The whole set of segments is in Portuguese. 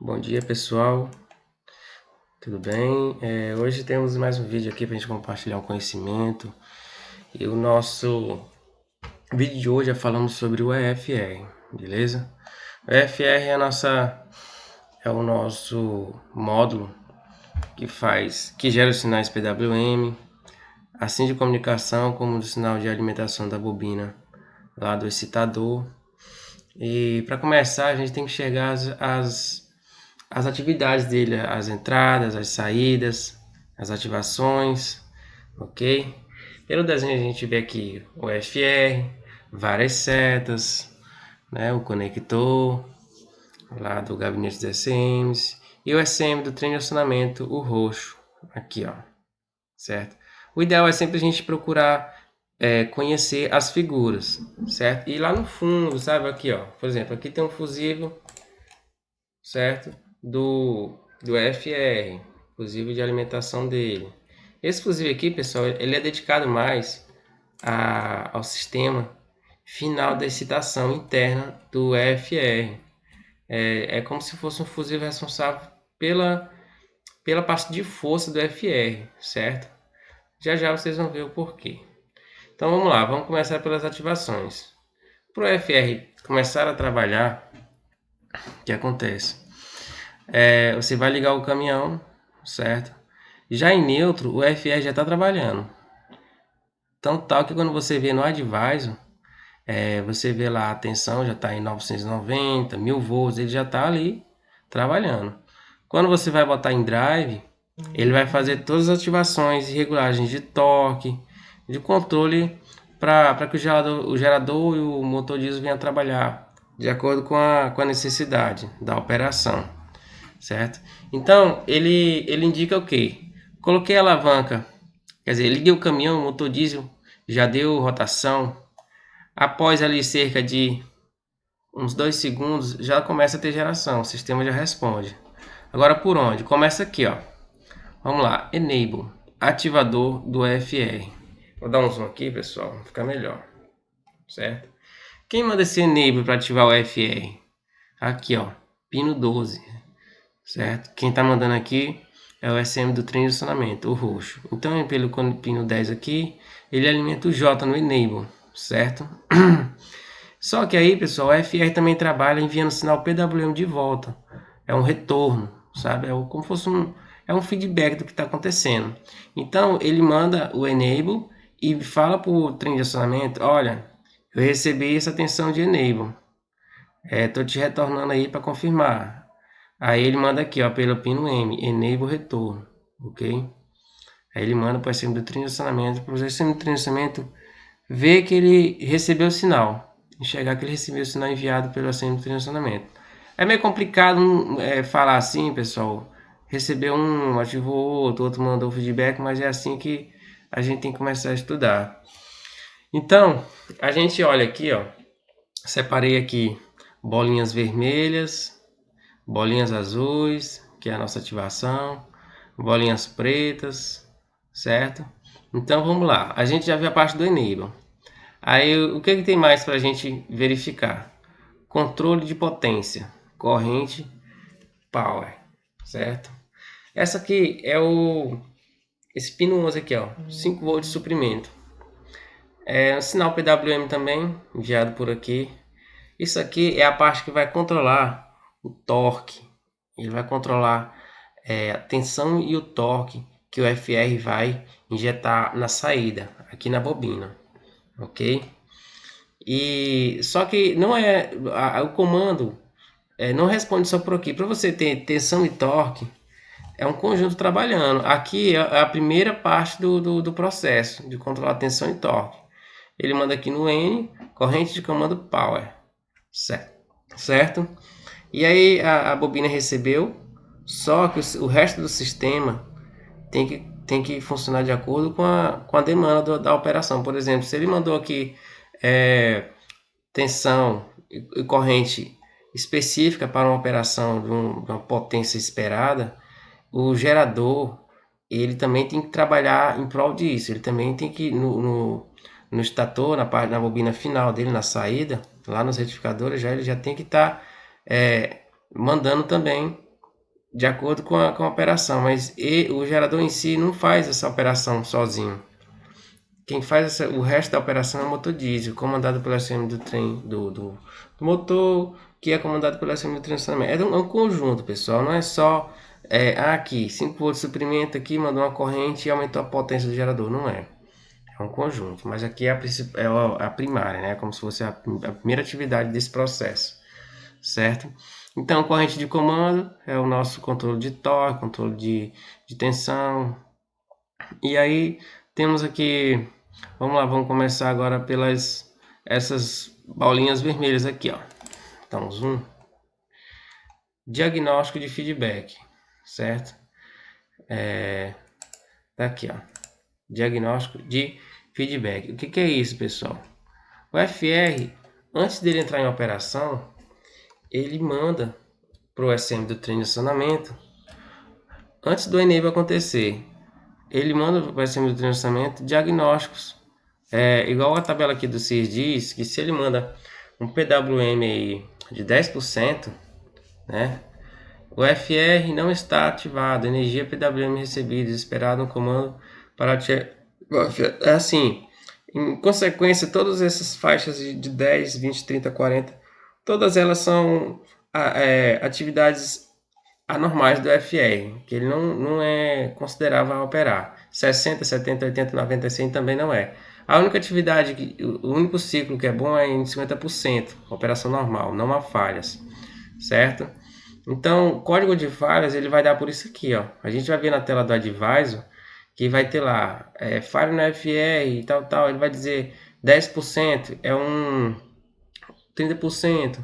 Bom dia pessoal, tudo bem? Hoje temos mais um vídeo aqui para a gente compartilhar um conhecimento e o nosso vídeo de hoje é falando sobre o EFR, beleza? O EFR é o nosso módulo que gera os sinais PWM, assim de comunicação como do sinal de alimentação da bobina lá do excitador. E para começar a gente tem que enxergar as atividades dele, as entradas, as saídas, as ativações, ok? Pelo desenho a gente vê aqui o FR, várias setas, né? O conector lá do gabinete dos SMs e o SM do trem de acionamento, o roxo, aqui ó, certo? O ideal é sempre a gente procurar conhecer as figuras, certo? E lá no fundo, sabe, aqui ó, por exemplo, aqui tem um fusível, certo? Do FR, fusível de alimentação dele. Esse fusível aqui, pessoal, ele é dedicado mais ao sistema final da excitação interna do FR. É como se fosse um fusível responsável pela parte de força do FR, certo? Já já vocês vão ver o porquê. Então vamos lá, vamos começar pelas ativações. Para o FR começar a trabalhar, o que acontece? Você vai ligar o caminhão, certo? Já em neutro, o FR já está trabalhando. Então, tal que quando você vê no Advisor, você vê lá a tensão já está em 990, 1000 volts, ele já está ali trabalhando. Quando você vai botar em drive, ele vai fazer todas as ativações e regulagens de torque, de controle, para que o gerador e o motor diesel venham trabalhar de acordo com a necessidade da operação, certo? Então, ele indica o quê? Coloquei a alavanca, quer dizer, liguei o caminhão, o motor diesel já deu rotação. Após ali cerca de uns 2 segundos, já começa a ter geração, o sistema já responde. Agora por onde? Começa aqui, ó. Vamos lá, Enable, ativador do EFR. Vou dar um zoom aqui, pessoal, vai ficar melhor, certo? Quem manda esse Enable para ativar o EFR? Aqui, ó, pino 12, certo? Quem está mandando aqui é o SM do trem de acionamento, o roxo. Então, pelo pino 10 aqui, ele alimenta o J no Enable, certo? Só que aí, pessoal, o FR também trabalha enviando sinal PWM de volta. É um retorno, sabe? Como fosse um feedback do que está acontecendo. Então, ele manda o enable e fala para o trem de acionamento, olha, eu recebi essa tensão de enable. Tô te retornando aí para confirmar. Aí ele manda aqui, ó, pelo pino M, enable retorno, ok? Aí ele manda para o SM do trem de acionamento, para o SM do trem de acionamento ver que ele recebeu o sinal, enxergar que ele recebeu o sinal enviado pelo assento de transacionamento. É meio complicado falar assim, pessoal. Recebeu um, ativou outro, outro mandou feedback, mas é assim que a gente tem que começar a estudar. Então, a gente olha aqui, ó. Separei aqui bolinhas vermelhas, bolinhas azuis, que é a nossa ativação, bolinhas pretas, certo? Então vamos lá. A gente já viu a parte do enable. Aí o que tem mais para a gente verificar? Controle de potência, corrente, power, certo? Essa aqui é esse pino 11 aqui, ó, 5 volts de suprimento. É um sinal PWM também, enviado por aqui. Isso aqui é a parte que vai controlar o torque. Ele vai controlar a tensão e o torque que o FR vai injetar na saída, aqui na bobina, ok? E só que não é o comando não responde só por aqui. Para você ter tensão e torque, é um conjunto trabalhando. Aqui é a primeira parte do processo de controlar tensão e torque. Ele manda aqui no N, corrente de comando power, certo? E aí a bobina recebeu, só que o resto do sistema tem que funcionar de acordo com a demanda da operação. Por exemplo, se ele mandou aqui tensão e corrente específica para uma operação de uma potência esperada, o gerador ele também tem que trabalhar em prol disso. Ele também tem que no estator, na bobina final dele, na saída, lá nos retificadores, ele já tem que estar mandando também de acordo com a operação, mas o gerador em si não faz essa operação sozinho. Quem faz o resto da operação é o motor diesel, comandado pela SM do trem do motor, que é comandado pela SM do trem de acionamento. É um conjunto, pessoal, não é só aqui, 5 volts de suprimento, aqui mandou uma corrente e aumentou a potência do gerador, não é. É um conjunto, mas aqui é a primária, né? Como se fosse a primeira atividade desse processo, certo? Então, corrente de comando é o nosso controle de torque, controle de tensão. E aí temos aqui, vamos lá, vamos começar agora pelas essas bolinhas vermelhas aqui, ó. Então, zoom. Diagnóstico de feedback, certo? Tá aqui, ó. Diagnóstico de feedback. O que é isso, pessoal? O FR, antes dele entrar em operação, ele manda para o SM do trem de acionamento, antes do enable acontecer, ele manda para o SM do trem de acionamento diagnósticos. Igual a tabela aqui do CIS diz, que se ele manda um PWM aí de 10%, né, o FR não está ativado, energia PWM recebida, esperado um comando para é assim, em consequência, todas essas faixas de 10, 20, 30, 40, todas elas são atividades anormais do FR, que ele não é considerável a operar. 60, 70, 80, 90, 100 também não é. A única atividade, o único ciclo que é bom é em 50%, operação normal, não há falhas, certo? Então, o código de falhas ele vai dar por isso aqui, ó. A gente vai ver na tela do Advisor que vai ter lá falha no FR e tal. Ele vai dizer 10% é um 30%.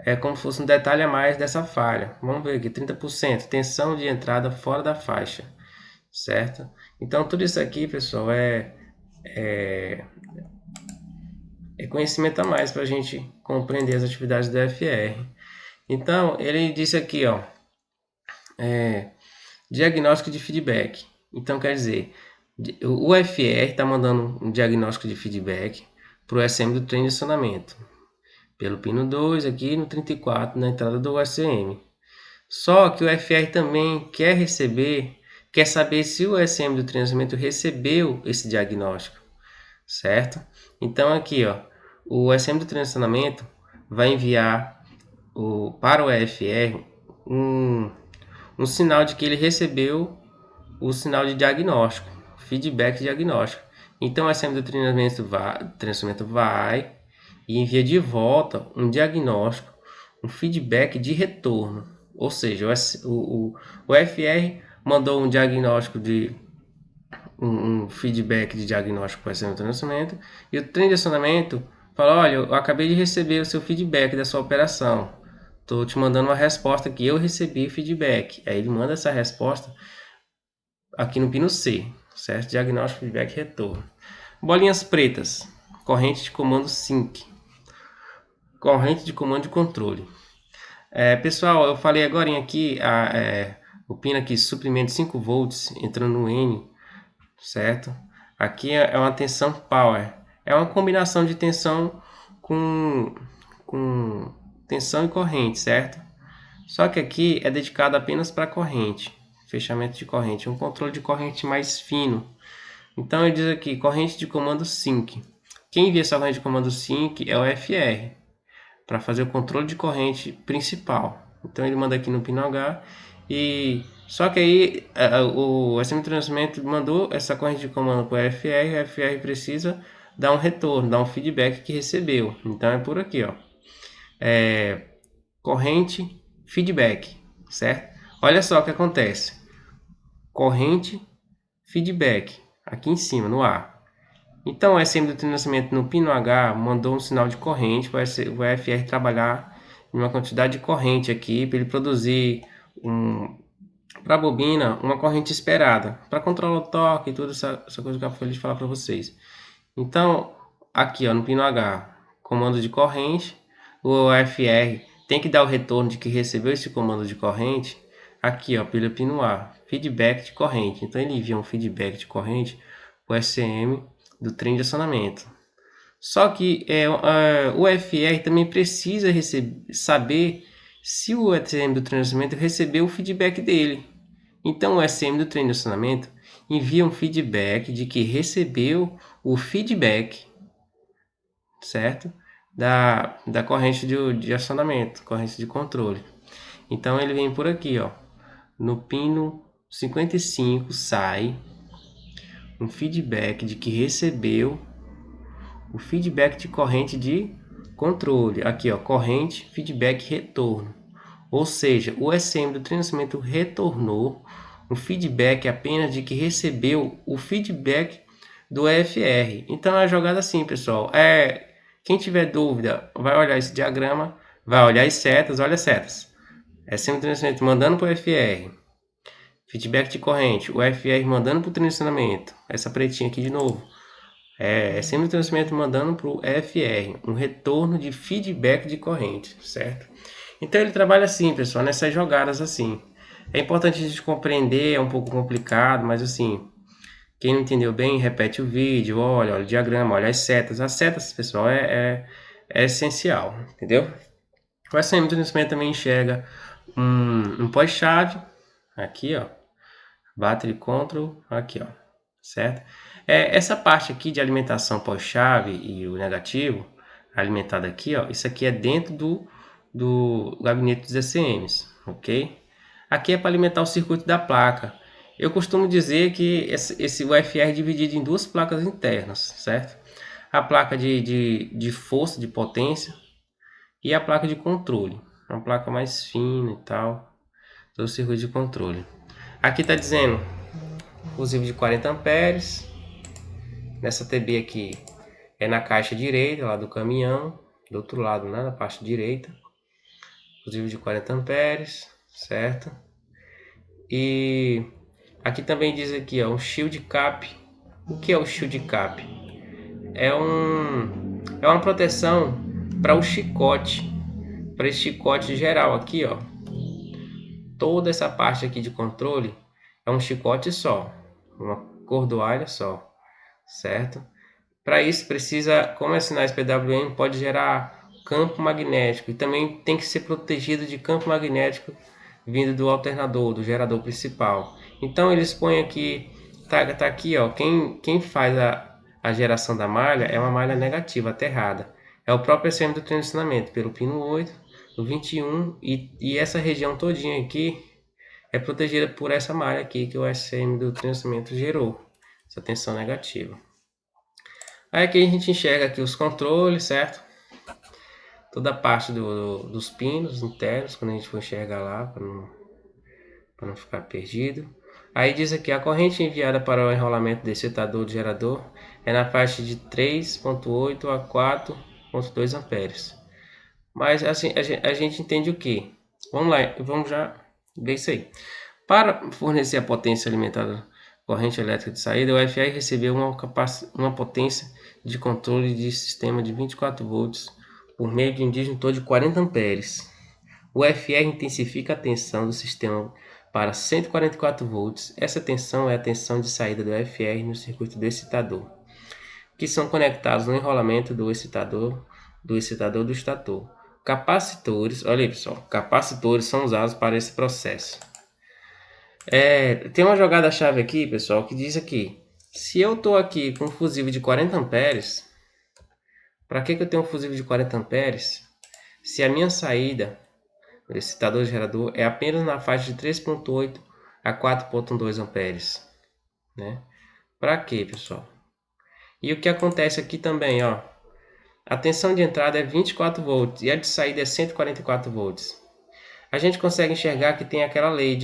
É como se fosse um detalhe a mais dessa falha. Vamos ver aqui, 30%, tensão de entrada fora da faixa, certo? Então, tudo isso aqui, pessoal, é conhecimento a mais para a gente compreender as atividades do FR. Então, ele disse aqui, ó, diagnóstico de feedback. Então, quer dizer, o FR está mandando um diagnóstico de feedback para o SM do trem de acionamento, pelo pino 2 aqui no 34, na entrada do SM. Só que o FR também quer saber se o SM do treinamento recebeu esse diagnóstico, certo? Então aqui, ó, o SM do treinamento vai enviar para o FR um sinal de que ele recebeu o sinal de diagnóstico, feedback diagnóstico. Então o SM do treinamento vai e envia de volta um diagnóstico, um feedback de retorno. Ou seja, o FR mandou um diagnóstico um feedback de diagnóstico para o SM do treinamento e o trem de acionamento fala: olha, eu acabei de receber o seu feedback da sua operação. Estou te mandando uma resposta que eu recebi o feedback. Aí ele manda essa resposta aqui no pino C, certo? Diagnóstico, feedback, retorno. Bolinhas pretas, corrente de comando sync, corrente de comando de controle. Pessoal, eu falei agora aqui o pino aqui, suprimento 5 volts, entrando no N, certo? Aqui é uma tensão power, é uma combinação de tensão com tensão e corrente, certo? Só que aqui é dedicado apenas para corrente, fechamento de corrente, um controle de corrente mais fino. Então ele diz aqui, corrente de comando sync. Quem envia essa corrente de comando sync é o FR, para fazer o controle de corrente principal. Então ele manda aqui no pino H e só que aí o SM Transmit mandou essa corrente de comando para o FR precisa dar um retorno, dar um feedback que recebeu. Então é por aqui, ó. Corrente, feedback, certo? Olha só o que acontece. Corrente, feedback, aqui em cima, no A. Então o SM do treinamento no pino H mandou um sinal de corrente para o FR trabalhar em uma quantidade de corrente aqui para ele produzir para a bobina uma corrente esperada para controlar o torque e toda essa coisa que eu acabei de falar para vocês. Então aqui, ó, no pino H, comando de corrente, o FR tem que dar o retorno de que recebeu esse comando de corrente aqui, ó, pelo pino A, feedback de corrente. Então ele envia um feedback de corrente para o SM do trem de acionamento. Só que o FR também precisa saber se o SM do treinamento recebeu o feedback dele. Então o SM do treinamento envia um feedback de que recebeu o feedback, certo? Da corrente de acionamento, corrente de controle. Então ele vem por aqui, ó. No pino 55 sai um feedback de que recebeu o feedback de corrente de controle. Aqui, ó, corrente, feedback, retorno. Ou seja, o SM do treinamento retornou um feedback apenas de que recebeu o feedback do EFR. Então é a jogada assim, pessoal. Quem tiver dúvida, vai olhar esse diagrama, vai olhar as setas, olha as setas. SM do treinamento mandando para o EFR. Feedback de corrente, o EFR mandando para o treinamento. Essa pretinha aqui de novo. SM do treinamento mandando para o EFR, um retorno de feedback de corrente, certo? Então ele trabalha assim, pessoal, nessas jogadas assim. É importante a gente compreender, é um pouco complicado, mas assim, quem não entendeu bem, repete o vídeo, olha o diagrama, olha as setas. As setas, pessoal, é essencial, entendeu? O SM do treinamento também enxerga um pós-chave, aqui, ó, battery control, aqui, ó, certo? Essa parte aqui de alimentação pós-chave e o negativo, alimentado aqui, ó, isso aqui é dentro do gabinete dos ECMs, ok? Aqui é para alimentar o circuito da placa. Eu costumo dizer que esse UFR é dividido em duas placas internas, certo? A placa de força, de potência, e a placa de controle. Uma placa mais fina e tal, do circuito de controle. Aqui está dizendo fusível de 40 amperes. Nessa TB aqui é na caixa direita, lá do caminhão, do outro lado, né, na parte direita. Fusível de 40 amperes, certo? E aqui também diz aqui, ó, um shield cap. O que é o shield cap? É uma proteção para o chicote, para esse chicote geral aqui, ó. Toda essa parte aqui de controle é um chicote só, uma cordoalha só, certo? Para isso precisa, como é sinais PWM, pode gerar campo magnético e também tem que ser protegido de campo magnético vindo do alternador, do gerador principal. Então eles põem aqui, tá aqui, ó, quem faz a geração da malha é uma malha negativa, aterrada. É o próprio SM do transicionamento, pelo pino 8, do 21 e essa região todinha aqui é protegida por essa malha aqui que o SM do transicionamento gerou, essa tensão negativa. Aí aqui a gente enxerga aqui os controles, certo? Toda a parte dos pinos internos, quando a gente for enxergar lá, para não ficar perdido. Aí diz aqui, a corrente enviada para o enrolamento desse excitador de gerador é na faixa de 3.8 a 4.2 amperes. Mas assim, a gente entende o que? Vamos lá, vamos já ver isso aí. Para fornecer a potência alimentada corrente elétrica de saída, o UFR recebeu uma potência de controle de sistema de 24 volts por meio de um disjuntor de 40 amperes. O UFR intensifica a tensão do sistema para 144 volts. Essa tensão é a tensão de saída do UFR no circuito do excitador, que são conectados no enrolamento do excitador do estator. Capacitores, olha aí pessoal, capacitores são usados para esse processo. Tem uma jogada-chave aqui, pessoal, que diz aqui, se eu estou aqui com um fusível de 40 amperes, para que eu tenho um fusível de 40 amperes se a minha saída do excitador gerador é apenas na faixa de 3.8 a 4.2 amperes, né? Para quê, pessoal? E o que acontece aqui também, ó, a tensão de entrada é 24 volts e a de saída é 144 volts. A gente consegue enxergar que tem aquela lei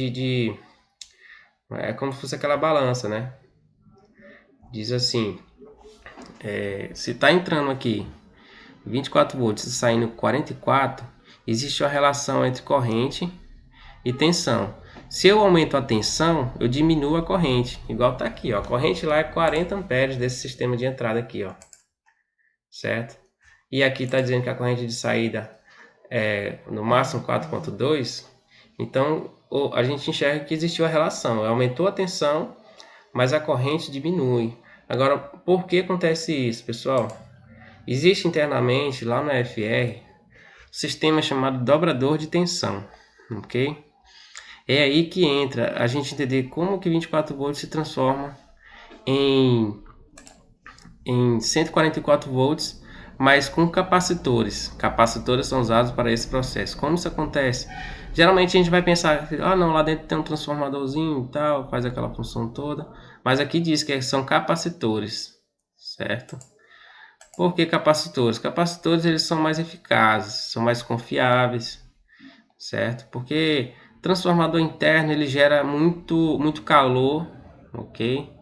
é como se fosse aquela balança, né? Diz assim, se está entrando aqui 24 volts e saindo 44, existe uma relação entre corrente e tensão. Se eu aumento a tensão, eu diminuo a corrente. Igual está aqui, ó. A corrente lá é 40 amperes desse sistema de entrada aqui, ó. Certo? E aqui está dizendo que a corrente de saída é no máximo 4.2. Então, a gente enxerga que existiu a relação. Aumentou a tensão, mas a corrente diminui. Agora, por que acontece isso, pessoal? Existe internamente, lá no FR, sistema chamado dobrador de tensão, ok? É aí que entra a gente entender como que 24 volts se transforma em 144 volts, mas com capacitores. Capacitores são usados para esse processo. Como isso acontece? Geralmente a gente vai pensar, não, lá dentro tem um transformadorzinho e tal, faz aquela função toda, mas aqui diz que são capacitores, certo? Por que capacitores? Capacitores eles são mais eficazes, são mais confiáveis, certo? Porque transformador interno ele gera muito calor, ok?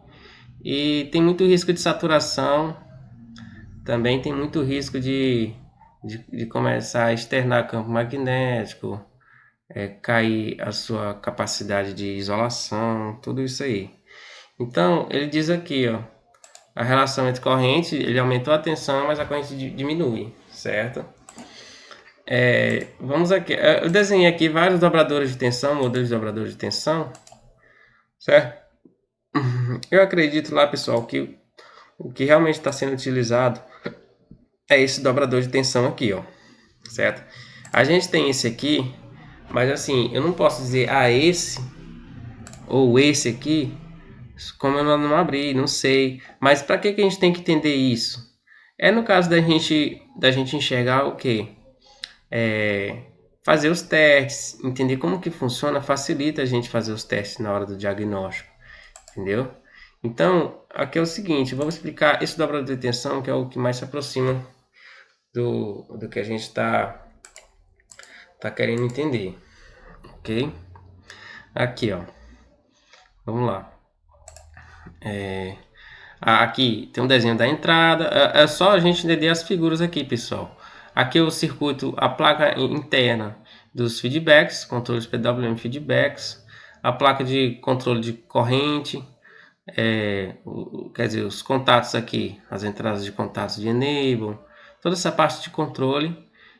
E tem muito risco de saturação, também tem muito risco de começar a externar campo magnético, cair a sua capacidade de isolação, tudo isso aí. Então, ele diz aqui, ó, a relação entre corrente, ele aumentou a tensão, mas a corrente diminui, certo? Vamos aqui, eu desenhei aqui vários dobradores de tensão, modelos de dobradores de tensão, certo? Eu acredito lá, pessoal, que o que realmente está sendo utilizado é esse dobrador de tensão aqui, ó, certo? A gente tem esse aqui, mas assim, eu não posso dizer esse ou esse aqui, como eu não abri, não sei. Mas para que a gente tem que entender isso? É no caso da gente enxergar o quê? Fazer os testes, entender como que funciona, facilita a gente fazer os testes na hora do diagnóstico, entendeu? Então, aqui é o seguinte, vamos explicar esse dobrador de tensão, que é o que mais se aproxima do que a gente tá querendo entender, ok? Aqui, ó, vamos lá. Aqui tem um desenho da entrada, é só a gente entender as figuras aqui, pessoal. Aqui é o circuito, a placa interna dos feedbacks, controles PWM feedbacks, a placa de controle de corrente, quer dizer, os contatos aqui, as entradas de contatos de enable, toda essa parte de controle,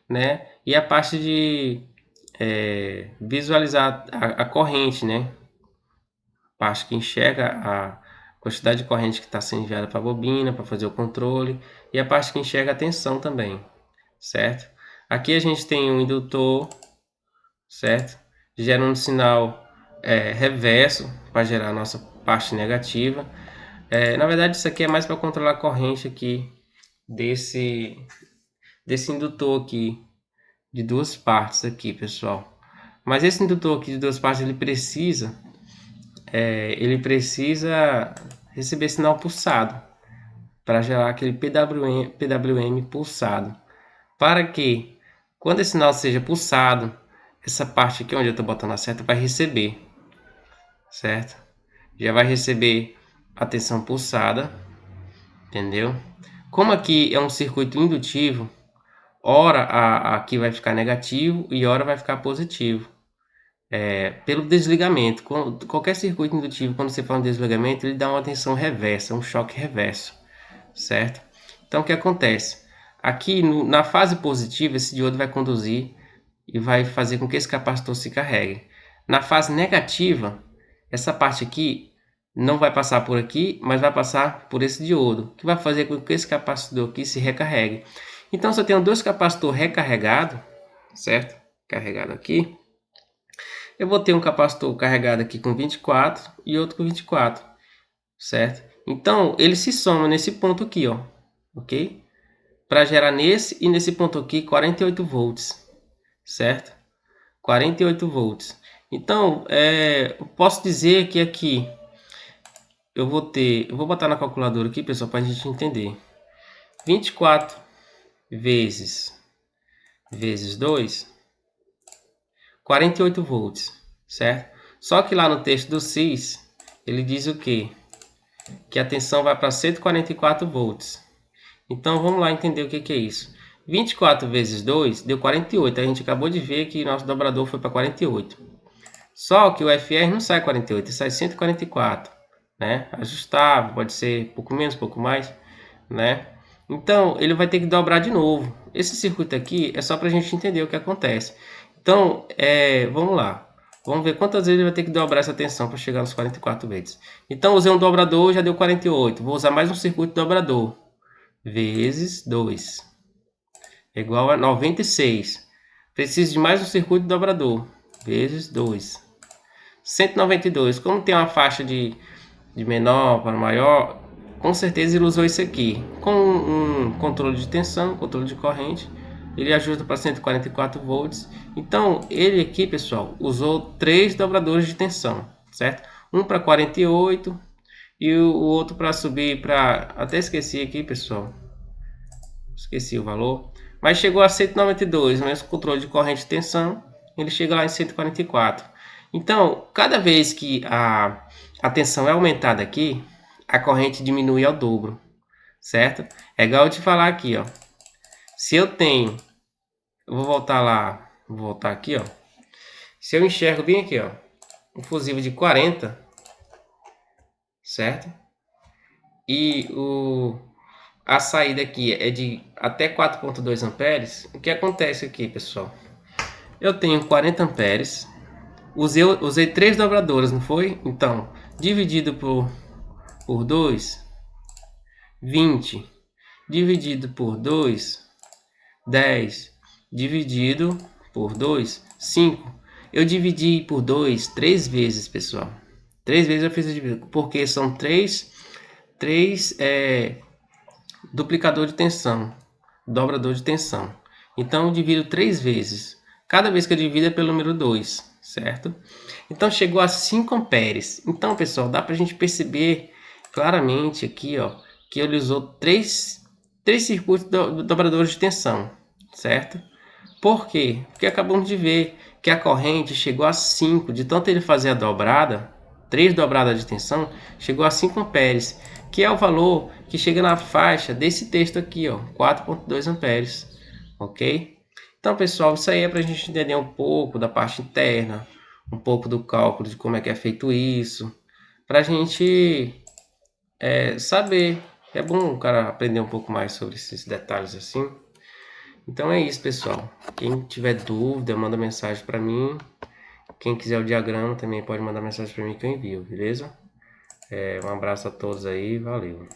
né? E a parte de visualizar a corrente, né? Parte que enxerga a quantidade de corrente que está sendo enviada para a bobina, para fazer o controle, e a parte que enxerga a tensão também, certo? Aqui a gente tem um indutor, certo? Gerando um sinal reverso para gerar a nossa parte negativa. Na verdade, isso aqui é mais para controlar a corrente aqui desse indutor aqui, de duas partes aqui, pessoal. Mas esse indutor aqui de duas partes, ele precisa receber sinal pulsado para gerar aquele PWM pulsado. Para que, quando esse sinal seja pulsado, essa parte aqui onde eu estou botando a seta vai receber, certo? Já vai receber a tensão pulsada, entendeu? Como aqui é um circuito indutivo, ora aqui vai ficar negativo e ora vai ficar positivo. Pelo desligamento. Qualquer circuito indutivo, quando você fala em desligamento, ele dá uma tensão reversa, um choque reverso, certo? Então, o que acontece? Aqui, na fase positiva, esse diodo vai conduzir e vai fazer com que esse capacitor se carregue. Na fase negativa, essa parte aqui não vai passar por aqui, mas vai passar por esse diodo, que vai fazer com que esse capacitor aqui se recarregue. Então, se eu tenho dois capacitores recarregados, certo? Carregado aqui. Eu vou ter um capacitor carregado aqui com 24 e outro com 24, certo? Então, ele se soma nesse ponto aqui, ó, ok? Para gerar nesse e nesse ponto aqui 48 volts, certo? 48 volts. Então, eu posso dizer que aqui eu vou botar na calculadora aqui, pessoal, para a gente entender. 24 vezes 2, 48 volts, certo? Só que lá no texto do CIS, ele diz o quê? Que a tensão vai para 144 volts. Então, vamos lá entender o que é isso. 24 vezes 2 deu 48. A gente acabou de ver que nosso dobrador foi para 48. Só que o FR não sai 48, ele sai 144. Né? Ajustável, pode ser pouco menos, pouco mais. Né? Então, ele vai ter que dobrar de novo. Esse circuito aqui é só para a gente entender o que acontece. Então, vamos lá. Vamos ver quantas vezes ele vai ter que dobrar essa tensão para chegar nos 44 vezes. Então, usei um dobrador, já deu 48. Vou usar mais um circuito dobrador. Vezes 2. Igual a 96. Preciso de mais um circuito dobrador, vezes 2. 192. Como tem uma faixa de menor para maior, com certeza ele usou isso aqui. Com um controle de tensão, controle de corrente, ele ajusta para 144 volts. Então, ele aqui, pessoal, usou 3 dobradores de tensão, certo? Um para 48 e o outro para subir para... Até esqueci aqui, pessoal. Esqueci o valor. Mas chegou a 192, mas com controle de corrente e tensão, ele chega lá em 144. Então, cada vez que a tensão é aumentada aqui, a corrente diminui ao dobro, certo? É igual eu te falar aqui, ó. Se eu tenho... Eu vou voltar lá, vou voltar aqui, ó. Se eu enxergo bem aqui, ó, um fusível de 40, certo? E a saída aqui é de até 4.2 amperes. O que acontece aqui, pessoal? Eu tenho 40 amperes. Usei 3 dobradoras, não foi? Então, dividido por 2, 20. Dividido por 2, 10. Dividido por 2, 5. Eu dividi por 2 3 vezes, pessoal. 3 vezes eu fiz a divisão, porque são 3 duplicador de tensão, dobrador de tensão. Então eu divido 3 vezes. Cada vez que eu divido é pelo número 2, certo? Então chegou a 5 amperes. Então, pessoal, dá para a gente perceber claramente aqui, ó, que ele usou 3 circuitos dobradores de tensão, certo? Por quê? Porque acabamos de ver que a corrente chegou a 5, de tanto ele fazer a dobrada, 3 dobradas de tensão, chegou a 5 amperes, que é o valor que chega na faixa desse texto aqui, ó, 4.2 amperes, ok? Então, pessoal, isso aí é para a gente entender um pouco da parte interna, um pouco do cálculo de como é que é feito isso, para a gente saber. É bom o cara aprender um pouco mais sobre esses detalhes assim. Então é isso, pessoal. Quem tiver dúvida, manda mensagem para mim. Quem quiser o diagrama também pode mandar mensagem para mim que eu envio, beleza? Um abraço a todos aí, valeu.